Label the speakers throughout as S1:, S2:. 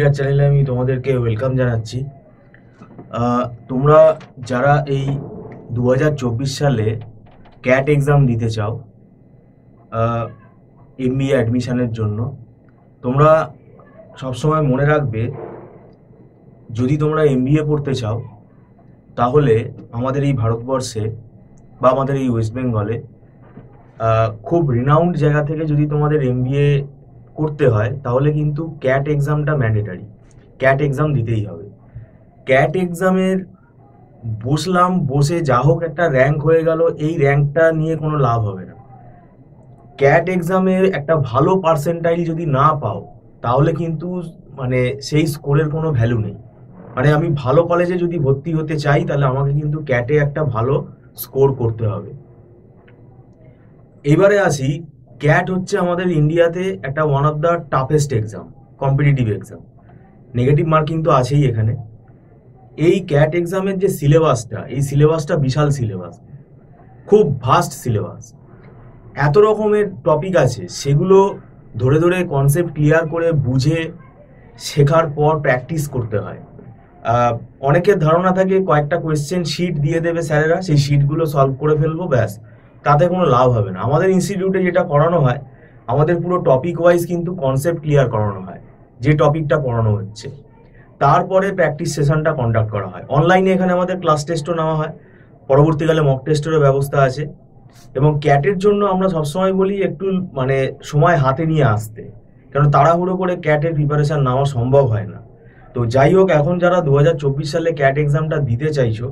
S1: Care চ্যানেলে আমি তোমাদেরকে ওয়েলকাম জানাচ্ছি। তোমরা যারা এই 2024 সালে ক্যাট এক্সাম দিতে চাও এমবিএ অ্যাডমিশনের জন্য, তোমরা সবসময় মনে রাখবে, যদি তোমরা এমবিএ পড়তে চাও তাহলে আমাদের এই ভারতবর্ষে বা আমাদের এই ওয়েস্ট বেঙ্গলে খুব রিনাউন্ড জায়গা থেকে যদি তোমাদের এমবিএ করতে হয় তাহলে কিন্তু ক্যাট এক্সামটা ম্যান্ডেটারি। ক্যাট এক্সাম দিতেই হবে। ক্যাট এক্সামের বসে যা হোক একটা র্যাঙ্ক হয়ে গেল, এই র্যাঙ্কটা নিয়ে কোনো লাভ হবে না। ক্যাট এক্সামে একটা ভালো পার্সেন্টাইল যদি না পাও তাহলে কিন্তু সেই স্কোরের কোনো ভ্যালু নেই। আমি ভালো কলেজে যদি ভর্তি হতে চাই তাহলে আমাকে কিন্তু ক্যাটে একটা ভালো স্কোর করতে হবে। এবারে আসি, ক্যাট হচ্ছে আমাদের ইন্ডিয়াতে একটা one of the toughest exam, competitive exam. Negative marking তো আছেই এখানে। এই ক্যাট এক্সামের যে সিলেবাসটা বিশাল সিলেবাস, খুব ভাস্ট সিলেবাস। এত রকমের টপিক আছে, সেগুলো ধরে ধরে কনসেপ্ট ক্লিয়ার করে বুঝে শেখার পর প্র্যাকটিস করতে হয়। অনেকের ধারণা থাকে কয়েকটা কোয়েশ্চেন শিট দিয়ে দেবে স্যারেরা, সেই শিটগুলো সলভ করে ফেলবো, ব্যাস, তাতে কোনো লাভ হবে না। আমাদের ইনস্টিটিউটে যেটা করানো হয়, আমাদের পুরো টপিক ওয়াইজ কিন্তু কনসেপ্ট ক্লিয়ার করানো হয়, যে টপিকটা পড়ানো হচ্ছে। তারপরে প্র্যাকটিস সেশনটা কন্ডাক্ট করা হয়। অনলাইনে এখানে আমাদের ক্লাস টেস্টও নেওয়া হয়, পরবর্তীকালে মক টেস্টেরও ব্যবস্থা আছে। এবং ক্যাটের জন্য আমরা সবসময় বলি একটু সময় হাতে নিয়ে আসতে, কারণ তাড়াহুড়ো করে ক্যাটের প্রিপারেশন নেওয়া সম্ভব হয় না। তো যাই হোক, এখন যারা 2024 সালে ক্যাট এক্সামটা দিতে চাইছো,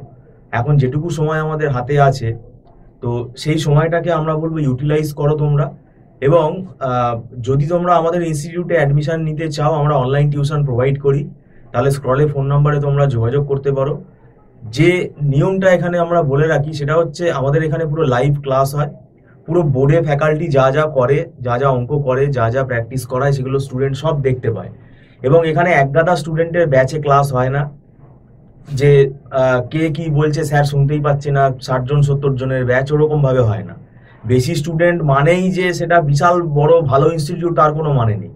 S1: এখন যেটুকু সময় আমাদের হাতে আছে, তো সেই সময়টাকে আমরা বলবো ইউটিলাইজ করো তোমরা। এবং যদি তোমরা আমাদের ইনস্টিটিউটে অ্যাডমিশন নিতে চাও, আমরা অনলাইন টিউশন প্রোভাইড করি, তাহলে স্ক্রলে ফোন নাম্বারে তোমরা যোগাযোগ করতে পারো। যে নিয়মটা এখানে আমরা বলে রাখি সেটা হচ্ছে, আমাদের এখানে পুরো লাইভ ক্লাস হয়। পুরো বোর্ডে ফ্যাকাল্টি যা যা করে, যা যা অঙ্ক করে, যা যা প্র্যাকটিস করায়, সেগুলো স্টুডেন্ট সব দেখতে পায়। এবং এখানে একগাদা স্টুডেন্টের ব্যাচে ক্লাস হয় না, যে কে কি বলছে স্যার শুনতেই পাচ্ছে না, 60 জন 70 জনের ব্যাচ, ওরকম ভাবে হয় না। বেশি স্টুডেন্ট মানেই যে সেটা বিশাল বড় ভালো ইনস্টিটিউট, তার কোনো মানে নেই।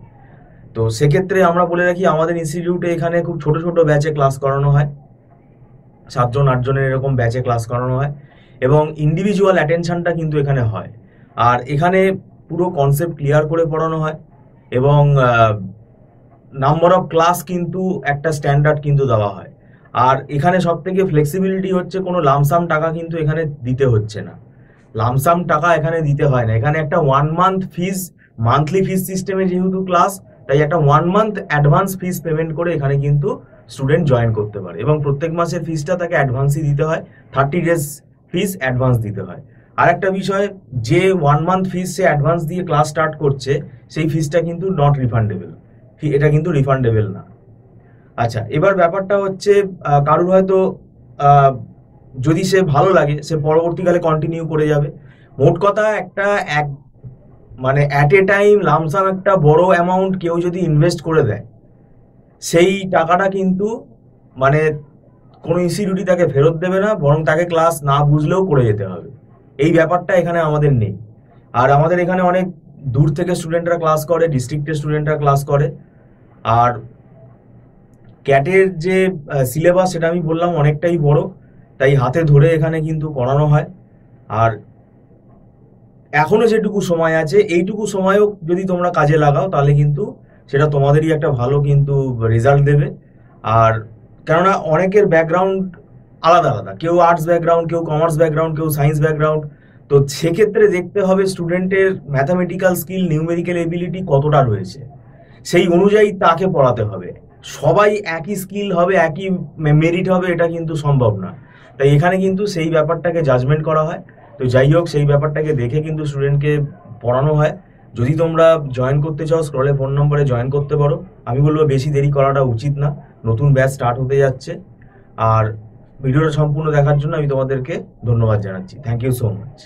S1: তো সেক্ষেত্রে আমরা বলে রাখি, আমাদের ইনস্টিটিউটে এখানে খুব ছোট ছোট ব্যাচে ক্লাস করানো হয়, 7 জন 8 জনের এরকম ব্যাচে ক্লাস করানো হয়। এবং ইন্ডিভিজুয়াল অ্যাটেনশনটা কিন্তু এখানে হয়। আর এখানে পুরো কনসেপ্ট ক্লিয়ার করে পড়ানো হয়। এবং নাম্বার অফ ক্লাস কিন্তু একটা স্ট্যান্ডার্ড কিন্তু দেওয়া হয়। আর এখানে সব থেকে ফ্লেক্সিবিলিটি হচ্ছে, কোনো লামসাম টাকা কিন্তু এখানে দিতে হচ্ছে না। লামসাম টাকা এখানে দিতে হয় না। এখানে একটা 1 মান্থ ফিজ, মান্থলি ফিজ সিস্টেমে যেহেতু ক্লাস, তাই একটা 1 মান্থ অ্যাডভান্স ফিজ পেমেন্ট করে এখানে কিন্তু স্টুডেন্ট জয়েন করতে পারে। এবং প্রত্যেক মাসের ফিজটা তাকে অ্যাডভান্সই দিতে হয়, 30 ডেজ ফিজ অ্যাডভান্স দিতে হয়। আর একটা বিষয়, যে 1 মান্থ ফিজ সে অ্যাডভান্স দিয়ে ক্লাস স্টার্ট করছে, সেই ফিজটা কিন্তু নট রিফান্ডেবল, এটা কিন্তু রিফান্ডেবল না। আচ্ছা, এবার ব্যাপারটা হচ্ছে, কারুর হয়তো যদি সে ভালো লাগে, সে পরবর্তীকালে কন্টিনিউ করে যাবে। মোট কথা, অ্যাট এ টাইম লামসাম একটা বড় অ্যামাউন্ট কেউ যদি ইনভেস্ট করে দেয়, সেই টাকাটা কিন্তু কোনো ইনস্টিটিউটই তাকে ফেরত দেবে না, বরং তাকে ক্লাস না বুঝলেও করে যেতে হবে। এই ব্যাপারটা এখানে আমাদের নেই। আর আমাদের এখানে অনেক দূর থেকে স্টুডেন্টরা ক্লাস করে, ডিস্ট্রিক্টের স্টুডেন্টরা ক্লাস করে। আর ক্যাটের যে সিলেবাস, সেটা আমি বললাম অনেকটাই বড়, তাই হাতে ধরে এখানে কিন্তু পড়ানো হয়। আর এখনো যেটুকু সময় আছে, এইটুকু সময়ও যদি তোমরা কাজে লাগাও, তাহলে কিন্তু সেটা তোমাদেরই একটা ভালো কিন্তু রেজাল্ট দেবে। আর কেননা অনেকের ব্যাকগ্রাউন্ড আলাদা আলাদা, কেউ আর্টস ব্যাকগ্রাউন্ড, কেউ কমার্স ব্যাকগ্রাউন্ড, কেউ সায়েন্স ব্যাকগ্রাউন্ড। তো সেক্ষেত্রে দেখতে হবে স্টুডেন্টের ম্যাথামেটিক্যাল স্কিল, নিউমেরিক্যাল এবিলিটি কতটা রয়েছে, সেই অনুযায়ী তাকে পড়াতে হবে। সবাই একই স্কিল হবে, একই মেরিট হবে, এটা কিন্তু সম্ভব না। তাই এখানে কিন্তু সেই ব্যাপারটাকে জাজমেন্ট করা হয়। তো যাই হোক, সেই ব্যাপারটাকে দেখে কিন্তু স্টুডেন্টকে পড়ানো হয়। যদি তোমরা জয়েন করতে চাও, স্ক্রলে ফোন নম্বরে জয়েন করতে পারো। আমি বলবো বেশি দেরি করাটা উচিত না, নতুন ব্যাচ স্টার্ট হতে যাচ্ছে। আর ভিডিওটা সম্পূর্ণ দেখার জন্য আমি তোমাদেরকে ধন্যবাদ জানাচ্ছি। Thank you so much.